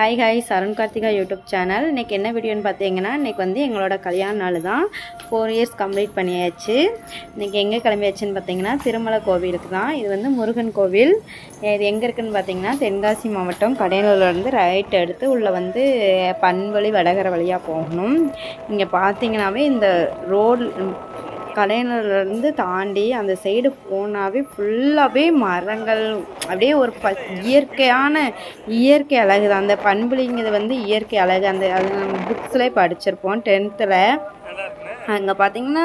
Hi Arun Karthika YouTube channel. இன்றைக்கி என்ன வீடியோன்னு பார்த்தீங்கன்னா, இன்றைக்கி வந்து எங்களோட கல்யாண நாள் தான். 4 இயர்ஸ் கம்ப்ளீட் பண்ணியாச்சு. இன்றைக்கி எங்கே கிளம்பியாச்சுன்னு பார்த்தீங்கன்னா, திருமலை கோவிலுக்கு தான். இது வந்து முருகன் கோவில். இது எங்கே இருக்குதுன்னு பார்த்தீங்கன்னா, தென்காசி மாவட்டம் கடையனூர்லேருந்து ரைட் எடுத்து உள்ளே வந்து பண்வழி வடகரை வழியாக போகணும். இங்கே பார்த்தீங்கன்னாவே இந்த ரோடு கடையனூர்லேருந்து தாண்டி அந்த சைடு போனாவே ஃபுல்லாகவே மரங்கள், அப்படியே ஒரு இயற்கை அழகு தான். அந்த பண்புலிங்கிறது வந்து இயற்கை அழகு. அது நம்ம புக்ஸ்லேயே படிச்சிருப்போம் 10th. அங்கே பார்த்தீங்கன்னா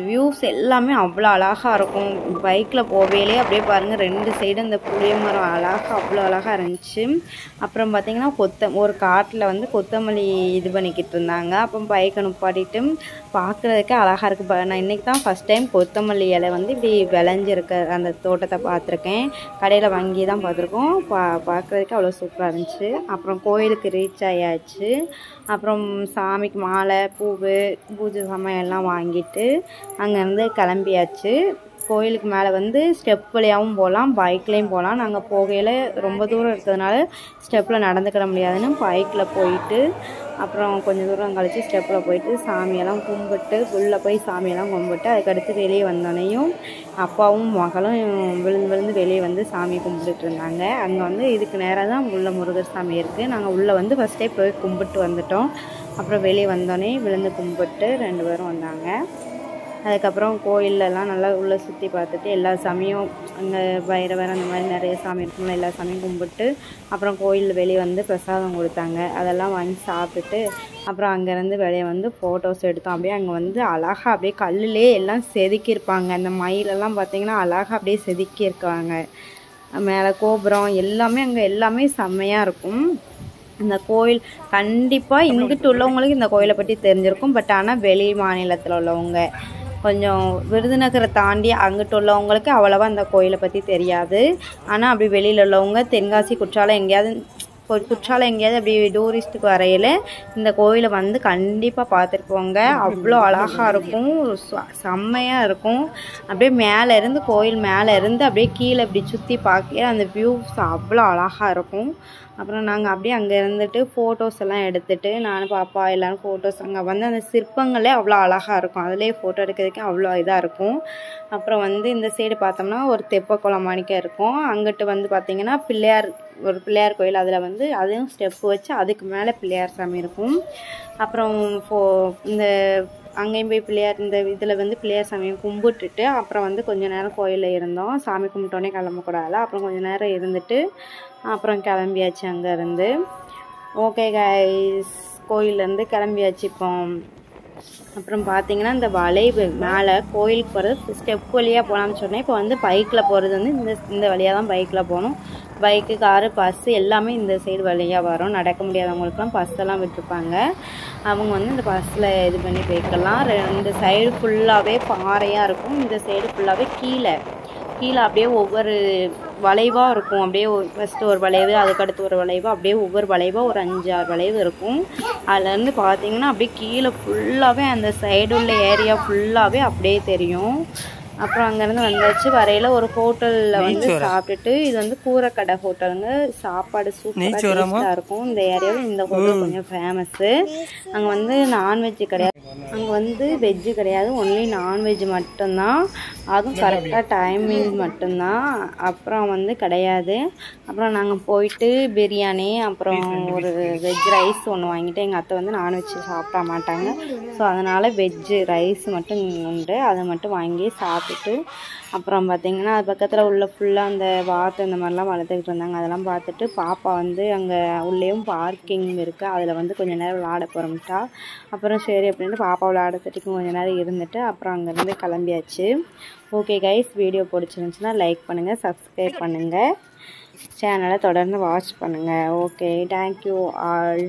வியூஸ் எல்லாமே அவ்வளோ அழகாக இருக்கும். பைக்கில் போவேலே அப்படியே பாருங்கள், 2 சைடு அந்த புளிய மரம் அவ்வளோ அழகாக இருந்துச்சு. அப்புறம் பார்த்திங்கன்னா ஒரு காட்டில் வந்து கொத்தமல்லி இது பண்ணிக்கிட்டு இருந்தாங்க. அப்புறம் பைக்கை நிப்பாட்டிட்டு பார்க்குறதுக்கே அழகாக இருக்குது. நான் இன்றைக்கி தான் ஃபஸ்ட் டைம் கொத்தமல்லி இலை வந்து இப்படி விளைஞ்சிருக்க அந்த தோட்டத்தை பார்த்துருக்கேன். கடையில் வாங்கி தான் பார்த்துருக்கோம். பார்க்குறதுக்கு அவ்வளோ சூப்பராக இருந்துச்சு. அப்புறம் கோயிலுக்கு ரீச் ஆயாச்சு. அப்புறம் சாமிக்கு மாலை, பூவு, பூஜை சாமான் எல்லாம் வாங்கிட்டு அங்கேருந்து கிளம்பியாச்சு. கோயிலுக்கு மேலே வந்து ஸ்டெப் வழியாகவும் போகலாம், பைக்லேயும் போகலாம். நாங்கள் போகையில் ரொம்ப தூரம் இருக்கிறதுனால ஸ்டெப்பில் நடந்துக்கிட முடியாதுன்னு பைக்கில் போயிட்டு, அப்புறம் கொஞ்சம் தூரம் கழித்து ஸ்டெப்பில் போயிட்டு சாமியெல்லாம் கும்பிட்டு, உள்ளே போய் சாமியெல்லாம் கும்பிட்டு, அதுக்கடுத்து வெளியே வந்தோடனையும் அப்பாவும் மகளும் விழுந்து வெளியே வந்து சாமி கும்பிட்டுட்டு இருந்தாங்க. அங்கே வந்து இதுக்கு நேராக தான் உள்ள முருகர் சாமி இருக்குது. நாங்கள் உள்ளே வந்து ஃபஸ்ட்டே போய் கும்பிட்டு வந்துட்டோம். அப்புறம் வெளியே வந்தோடனே விழுந்து கும்பிட்டு 2 பேரும் வந்தாங்க. அதுக்கப்புறம் கோயிலெலாம் நல்லா உள்ளே சுற்றி பார்த்துட்டு எல்லா சாமியும், அங்கே பைரவர் அந்த மாதிரி நிறைய சாமி இருக்கும்போது எல்லா சாமியும் கும்பிட்டு, அப்புறம் கோயிலில் வெளியே வந்து பிரசாதம் கொடுத்தாங்க. அதெல்லாம் வாங்கி சாப்பிட்டுட்டு அப்புறம் அங்கேருந்து வெளியே வந்து ஃபோட்டோஸ் எடுத்தோம். அப்படியே அங்கே வந்து அழகாக அப்படியே கல்லுலே எல்லாம் செதுக்கியிருப்பாங்க. அந்த மயிலெல்லாம் பார்த்திங்கன்னா அழகாக அப்படியே செதுக்கியிருக்காங்க. மேலே கோபுரம் எல்லாமே அங்கே எல்லாமே செம்மையாக இருக்கும். இந்த கோயில் கண்டிப்பாக இங்கிட்டு உள்ளவங்களுக்கு இந்த கோயிலை பற்றி தெரிஞ்சிருக்கும். பட் ஆனால் வெளி மாநிலத்தில் உள்ளவங்க, கொஞ்சம் விருதுநகரை தாண்டி அங்கிட்டு உள்ளவங்களுக்கு அவ்வளோவா அந்த கோயிலை பற்றி தெரியாது. ஆனால் அப்படி வெளியில் உள்ளவங்க தென்காசி குற்றாலம் எங்கேயாவது அப்படி டூரிஸ்ட்டுக்கு வரையில் இந்த கோயிலை வந்து கண்டிப்பாக பார்த்துட்டு போங்க. அவ்வளோ அழகாக இருக்கும், செம்மையாக இருக்கும். அப்படியே கோயில் மேலே இருந்து அப்படியே கீழே அப்படி சுற்றி பார்க்க அந்த வியூஸ் அவ்வளோ அழகாக இருக்கும். அப்புறம் நாங்கள் அப்படியே அங்கே இருந்துட்டு ஃபோட்டோஸ் எல்லாம் எடுத்துகிட்டு, நானும் பாப்பா எல்லோரும் ஃபோட்டோஸ், அங்கே வந்து அந்த சிற்பங்களே அவ்வளோ அழகாக இருக்கும். அதிலே ஃபோட்டோ எடுக்கிறதுக்கு அவ்வளோ இதாக இருக்கும். அப்புறம் வந்து இந்த சைடு பார்த்தோம்னா ஒரு தெப்பக்குளம் மாணிக்க இருக்கும். அங்கிட்டு வந்து பார்த்திங்கன்னா ஒரு பிள்ளையார் கோயில், அதில் வந்து அதையும் ஸ்டெப்பு வச்சு அதுக்கு மேலே பிள்ளையார் சாமி இருக்கும். அப்புறம் இந்த அங்கேயும் போய் இந்த இதில் வந்து பிள்ளையார் சாமியை கும்பிட்டுட்டு அப்புறம் வந்து கொஞ்சம் நேரம் கோயிலில் இருந்தோம். சாமி கும்பிட்டோன்னே கிளம்பக்கூடாது. அப்புறம் கொஞ்சம் நேரம் இருந்துட்டு அப்புறம் கிளம்பியாச்சு அங்கேருந்து. ஓகே கைஸ், கோயிலேருந்து கிளம்பியாச்சு இப்போ. அப்புறம் பார்த்திங்கன்னா இந்த வளைவு மேலே கோயிலுக்கு போகிறது ஸ்டெப் வழியாக போகலான்னு சொன்னேன். இப்போ வந்து பைக்கில் போகிறது வந்து இந்த வழியாக தான் பைக்கில் போகணும். பைக்கு, காரு, பஸ்ஸு எல்லாமே இந்த சைடு வழியாக வரும். நடக்க முடியாதவங்களுக்குலாம் பஸ்ஸெல்லாம் விட்டுருப்பாங்க. அவங்க வந்து இந்த பஸ்ஸில் இது பண்ணி போய்க்கலாம். 2 சைடு ஃபுல்லாகவே பாறையாக இருக்கும். இந்த சைடு ஃபுல்லாகவே கீழே அப்படியே ஒவ்வொரு வளைவாக இருக்கும். அப்படியே ஃபஸ்ட்டு ஒரு வளைவு, அதுக்கடுத்து ஒரு வளைவு, அப்படியே ஒவ்வொரு வளைவாக ஒரு 5-6 வளைவு இருக்கும். அதுலேருந்து பார்த்திங்கன்னா அப்படியே கீழே ஃபுல்லாகவே அந்த சைடு உள்ள ஏரியா ஃபுல்லாகவே அப்படியே தெரியும். அப்புறம் அங்கேருந்து வந்தாச்சு. வரையில் ஒரு ஹோட்டலில் வந்து சாப்பிட்டுட்டு, இது வந்து கூரைக்கடை ஹோட்டலுங்க. சாப்பாடு சூப்பராக இருக்கும். இந்த ஏரியாவில் இந்த ஹோட்டல் கொஞ்சம் ஃபேமஸ்ஸு. அங்கே வந்து நான்வெஜ் கிடையாது, அங்கே வந்து வெஜ்ஜு கிடையாது, ஒன்லி நான்வெஜ் மட்டும்தான். அதுவும் கரெக்டாக டைமிங் மட்டும்தான். அப்புறம் வந்து கிடையாது. அப்புறம் நாங்கள் போயிட்டு பிரியாணி, அப்புறம் ஒரு வெஜ் ரைஸ் ஒன்று வாங்கிட்டு, எங்கள் அத்தை வந்து நான்வெஜ் சாப்பிட மாட்டாங்க. ஸோ அதனால் வெஜ்ஜு ரைஸ் மட்டும் உண்டு, அதை மட்டும் வாங்கி சாப்பிட்டுட்டு அப்புறம் பார்த்திங்கன்னா அது பக்கத்தில் உள்ள ஃபுல்லாக அந்த வாத்து இந்த மாதிரிலாம் வளர்த்துக்கிட்டு இருந்தாங்க. அதெல்லாம் பார்த்துட்டு பாப்பா வந்து அங்கே உள்ளேயும் பார்க்கிங் இருக்குது, அதில் வந்து கொஞ்சம் நேரம் விளாட போகிறோம்ட்டா. அப்புறம் சரி அப்படின்ட்டு பாப்பா விளாடத்துக்கு கொஞ்சம் நேரம் இருந்துட்டு அப்புறம் அங்கேருந்து கிளம்பியாச்சு. ஓகே கைஸ், வீடியோ பிடிச்சிருந்துச்சுன்னா லைக் பண்ணுங்கள், சப்ஸ்கிரைப் பண்ணுங்கள், சேனலை தொடர்ந்து வாட்ச் பண்ணுங்கள். Okay, thank you all.